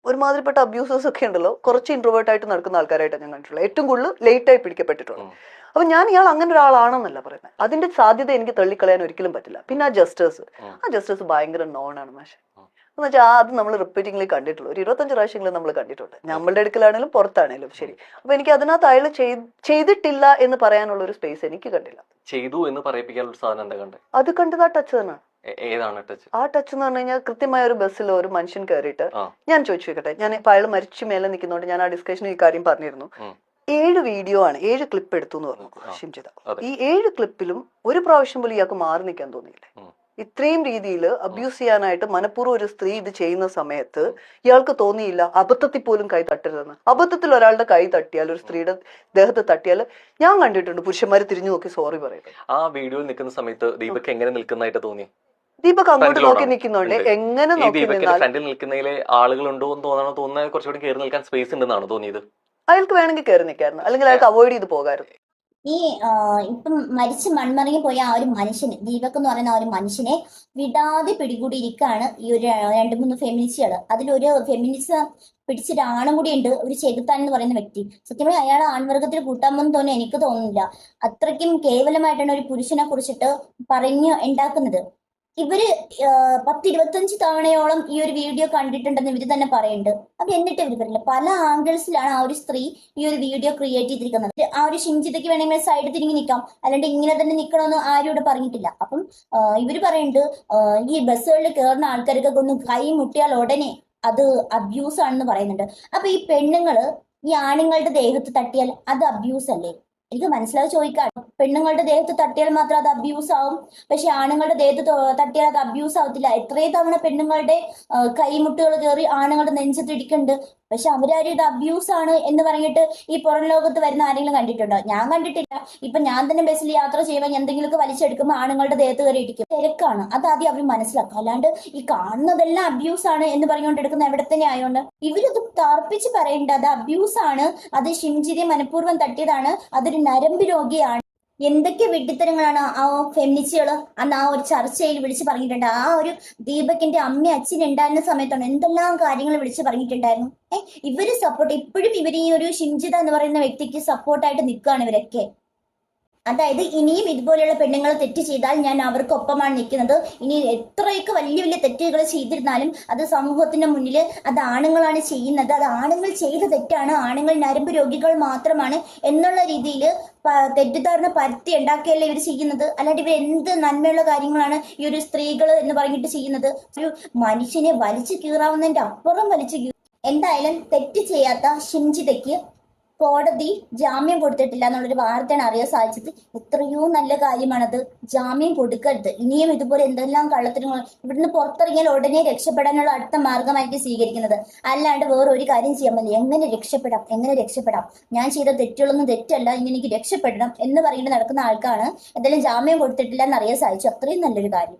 ഒരുമാതിരിപ്പെട്ട അബ്യൂസേഴ്സ് ഒക്കെ ഉണ്ടല്ലോ, കുറച്ച് ഇൻട്രോവേർട്ട് ആയിട്ട് നടക്കുന്ന ആൾക്കാരായിട്ടാണ് ഞാൻ കണ്ടിട്ടുള്ളത്. ഏറ്റവും കൂടുതൽ ലേറ്റ് ആയി പിടിക്കപ്പെട്ടിട്ടുള്ളത്. അപ്പൊ ഞാൻ ഇയാൾ അങ്ങനെ ഒരാളാണെന്നല്ല പറയുന്നത്. അതിന്റെ സാധ്യത എനിക്ക് തള്ളിക്കളയാൻ ഒരിക്കലും പറ്റില്ല. പിന്നെ ആ ജസ്റ്റേഴ്സ് ഭയങ്കര നോണാണ് മാഷെ. എന്ന് വെച്ചാൽ അത് നമ്മൾ റിപ്പീറ്റിംഗ്ലി കണ്ടിട്ടുള്ളൂ. ഒരു 25 പ്രാവശ്യങ്ങളും നമ്മൾ കണ്ടിട്ടുണ്ട്, നമ്മളുടെ അടുക്കലാണേലും പുറത്താണേലും ശരി. അപ്പൊ എനിക്ക് അതിനകത്ത് അയാൾ ചെയ്തിട്ടില്ല എന്ന് പറയാനുള്ള ഒരു സ്പേസ് എനിക്ക് കണ്ടില്ല. ചെയ്തു എന്ന് പറയിപ്പിക്കാനുള്ള സാധനം എന്താ കണ്ടത്? അത് കണ്ടത് ആ ടച്ച് തന്നെയാണ്. ഏതാണ് ടച്ച്? ആ ടച്ച് എന്ന് പറഞ്ഞു കഴിഞ്ഞാൽ കൃത്യമായ ഒരു ബസ്സിൽ ഒരു മനുഷ്യൻ കയറിയിട്ട്, ഞാൻ ചോദിച്ചു വെക്കട്ടെ, ഞാൻ ഇപ്പൊ അയാൾ മരിച്ചു മേലെ നിൽക്കുന്നതുകൊണ്ട് ഞാൻ ആ ഡിസ്കഷനിൽ ഈ കാര്യം പറഞ്ഞിരുന്നു. 7 വീഡിയോ ആണ്, 7 ക്ലിപ്പ് എടുത്തു എന്ന് പറഞ്ഞു ഷിംജിത. ഈ 7 ക്ലിപ്പിലും ഒരു പ്രാവശ്യം പോലും ഇയാൾക്ക് മാറി നിൽക്കാൻ തോന്നിയില്ലേ? ഇത്രയും രീതിയിൽ അബ്യൂസ് ചെയ്യാനായിട്ട് മനഃപൂർവ്വം ഒരു സ്ത്രീ ഇത് ചെയ്യുന്ന സമയത്ത് ഇയാൾക്ക് തോന്നിയില്ല അബദ്ധത്തിൽ പോലും കൈ തട്ടരുതെന്ന്? അബദ്ധത്തിൽ ഒരാളുടെ കൈ തട്ടിയാൽ, ഒരു സ്ത്രീയുടെ ദേഹത്ത് തട്ടിയാൽ ഞാൻ കണ്ടിട്ടുണ്ട് പുരുഷന്മാര് തിരിഞ്ഞു നോക്കി സോറി പറയുന്നത്. ആ വീഡിയോയിൽ നിൽക്കുന്ന സമയത്ത് ദീപക് എങ്ങനെ നിൽക്കുന്നതായിട്ട് തോന്നി? ദീപക് അങ്ങോട്ട് നോക്കി നിൽക്കുന്നുണ്ട്. എങ്ങനെ നോക്കി ഫ്രണ്ടിൽ നിൽക്കുന്നതിലെ ആളുകളുണ്ടോ എന്ന് തോന്നുന്നത് കുറച്ചുകൂടി കയറി നിൽക്കാൻ സ്പേസ് ഉണ്ടെന്നാണ് തോന്നിയത്. അയാൾക്ക് വേണമെങ്കിൽ കയറി നിൽക്കായിരുന്നു, അല്ലെങ്കിൽ അയാൾക്ക് അവോയ്ഡ് ചെയ്ത് പോകായിരുന്നു. ഈ ഇപ്പം മരിച്ച് മൺമറിഞ്ഞു പോയ ആ ഒരു മനുഷ്യന്, ദീപക് എന്ന് പറയുന്ന ആ ഒരു മനുഷ്യനെ വിടാതെ പിടികൂടിയിരിക്കുകയാണ് ഈ ഒരു 2-3 ഫെമിനിസ്റ്റുകൾ. അതിലൊരു ഫെമിനിസ്റ്റ് പിടിച്ചൊരു ആണും കൂടി ഉണ്ട്, ഒരു ചെകുത്താൻ എന്ന് പറയുന്ന വ്യക്തി. സത്യം പറഞ്ഞാൽ അയാൾ ആൺവർഗത്തിൽ കൂട്ടാമെന്ന് തോന്നി എനിക്ക് തോന്നുന്നില്ല. അത്രയ്ക്കും കേവലമായിട്ടാണ് ഒരു പുരുഷനെ കുറിച്ചിട്ട് പറഞ്ഞു ഉണ്ടാക്കുന്നത്. ഇവര് 10-25 തവണയോളം ഈ ഒരു വീഡിയോ കണ്ടിട്ടുണ്ടെന്ന് ഇവര് തന്നെ പറയുന്നുണ്ട്. അപ്പൊ എന്നിട്ട് ഇവര് പറയില്ല, പല ആംഗിൾസിലാണ് ആ ഒരു സ്ത്രീ ഈ ഒരു വീഡിയോ ക്രിയേറ്റ് ചെയ്തിരിക്കുന്നത്. ആ ഒരു ഷിംജിതയ്ക്ക് വേണമെങ്കിൽ സൈഡ് തിരിഞ്ഞ് നിൽക്കാം, അല്ലാണ്ട് ഇങ്ങനെ തന്നെ നിൽക്കണമെന്ന് ആരും ഇവിടെ പറഞ്ഞിട്ടില്ല. അപ്പം ഇവര് പറയുന്നുണ്ട്, ഈ ബസ്സുകളിൽ കയറുന്ന ആൾക്കാർക്കൊക്കെ ഒന്ന് കൈ മുട്ടിയാൽ ഉടനെ അത് അബ്യൂസ് ആണെന്ന് പറയുന്നുണ്ട്. അപ്പൊ ഈ പെണ്ണുങ്ങള് ഈ ആണുങ്ങളുടെ ദേഹത്ത് തട്ടിയാൽ അത് അബ്യൂസ് അല്ലേ? എനിക്ക് മനസ്സിലായി ചോദിക്കാം. പെണ്ണുങ്ങളുടെ ദേഹത്ത് തട്ടിയാൽ മാത്രം അത് അബ്യൂസ് ആവും, പക്ഷെ ആണുങ്ങളുടെ ദേഹത്ത് തട്ടിയാൽ അത് അബ്യൂസ് ആവത്തില്ല. എത്രയും തവണ പെണ്ണുങ്ങളുടെ കൈമുട്ടുകൾ കയറി ആണുങ്ങളുടെ നെഞ്ചത്ത് ഇടിക്കുന്നുണ്ട്, പക്ഷെ അവരാരും ഇത് അബ്യൂസ് ആണ് എന്ന് പറഞ്ഞിട്ട് ഈ പുറം ലോകത്ത് വരുന്ന ആരെങ്കിലും കണ്ടിട്ടുണ്ടോ? ഞാൻ കണ്ടിട്ടില്ല. ഇപ്പൊ ഞാൻ തന്നെ ബസ്സിൽ യാത്ര ചെയ്യുമ്പോൾ എന്തെങ്കിലുമൊക്കെ വലിച്ചെടുക്കുമ്പോൾ ആണുങ്ങളുടെ ദേഹത്ത് കയറി ഇടിക്കും. തിരക്കാണ്, അത് ആദ്യം അവർ മനസ്സിലാക്കും. അല്ലാണ്ട് ഈ കാണുന്നതെല്ലാം അബ്യൂസ് ആണ് എന്ന് പറഞ്ഞുകൊണ്ട് എടുക്കുന്ന എവിടെ തന്നെ ആയതുകൊണ്ട് ഇവരത് തർപ്പിച്ച് പറയേണ്ടത് അത് അബ്യൂസ് ആണ്, അത് ഷിംജിയെ മനഃപൂർവ്വം തട്ടിയതാണ്, അതൊരു നരമ്പ് രോഗിയാണ്. എന്തൊക്കെ വിഡ്ഢിത്തരങ്ങളാണ് ആ ഫെമിനിസ്റ്റുകൾ അന്ന് ആ ഒരു ചർച്ചയിൽ വിളിച്ച് പറഞ്ഞിട്ടുണ്ട്. ആ ഒരു ദീപകിന്റെ അമ്മ അച്ഛൻ ഉണ്ടായിരുന്ന സമയത്താണ് എന്തെല്ലാം കാര്യങ്ങൾ വിളിച്ച് പറഞ്ഞിട്ടുണ്ടായിരുന്നു. ഇവര് സപ്പോർട്ട്, ഇപ്പോഴും ഇവർ ഈ ഒരു ഷിംജിത എന്ന് പറയുന്ന വ്യക്തിക്ക് സപ്പോർട്ടായിട്ട് നിൽക്കുകയാണ് ഇവരൊക്കെ. അതായത് ഇനിയും ഇതുപോലെയുള്ള പെണ്ണുങ്ങൾ തെറ്റ് ചെയ്താൽ ഞാൻ അവർക്കൊപ്പമാണ് നിൽക്കുന്നത്. ഇനി എത്രയൊക്കെ വലിയ വലിയ തെറ്റുകൾ ചെയ്തിരുന്നാലും അത് സമൂഹത്തിന്റെ മുന്നിൽ അത് ആണുങ്ങളാണ് ചെയ്യുന്നത്, അത് ആണുങ്ങൾ ചെയ്ത തെറ്റാണ്, ആണുങ്ങൾ നരമ്പ് രോഗികൾ മാത്രമാണ് എന്നുള്ള രീതിയിൽ തെറ്റിദ്ധാരണ പരത്തി ഉണ്ടാക്കിയല്ലേ ഇവർ ചെയ്യുന്നത്. അല്ലാണ്ട് ഇവർ എന്ത് നന്മയുള്ള കാര്യങ്ങളാണ് ഈ ഒരു സ്ത്രീകൾ എന്ന് പറഞ്ഞിട്ട് ചെയ്യുന്നത്? ഒരു മനുഷ്യനെ വലിച്ചു കീറാവുന്നതിന്റെ അപ്പുറം വലിച്ചു കീറും. എന്തായാലും തെറ്റ് ചെയ്യാത്ത ഷിംജിതയ്ക്ക് കോടതി ജാമ്യം കൊടുത്തിട്ടില്ല എന്നുള്ളൊരു വാർത്തയാണ് അറിയാൻ സാധിച്ചത്. എത്രയോ നല്ല കാര്യമാണത്. ജാമ്യം കൊടുക്കരുത്. ഇനിയും ഇതുപോലെ എന്തെല്ലാം കള്ളത്തരങ്ങൾ ഇവിടുന്ന് പുറത്തിറങ്ങിയാൽ ഉടനെ രക്ഷപ്പെടാനുള്ള അടുത്ത മാർഗമായിരിക്കും സ്വീകരിക്കുന്നത്. അല്ലാണ്ട് വേറെ ഒരു കാര്യം ചെയ്യാൻ പറ്റില്ല. എങ്ങനെ രക്ഷപ്പെടാം, ഞാൻ ചെയ്ത തെറ്റുകളൊന്നും തെറ്റല്ല, ഇനി എനിക്ക് രക്ഷപ്പെടണം എന്ന് പറഞ്ഞിട്ട് നടക്കുന്ന ആൾക്കാണ് എന്തായാലും ജാമ്യം കൊടുത്തിട്ടില്ല എന്ന് അറിയാൻ സാധിച്ചു. അത്രയും നല്ലൊരു കാര്യം.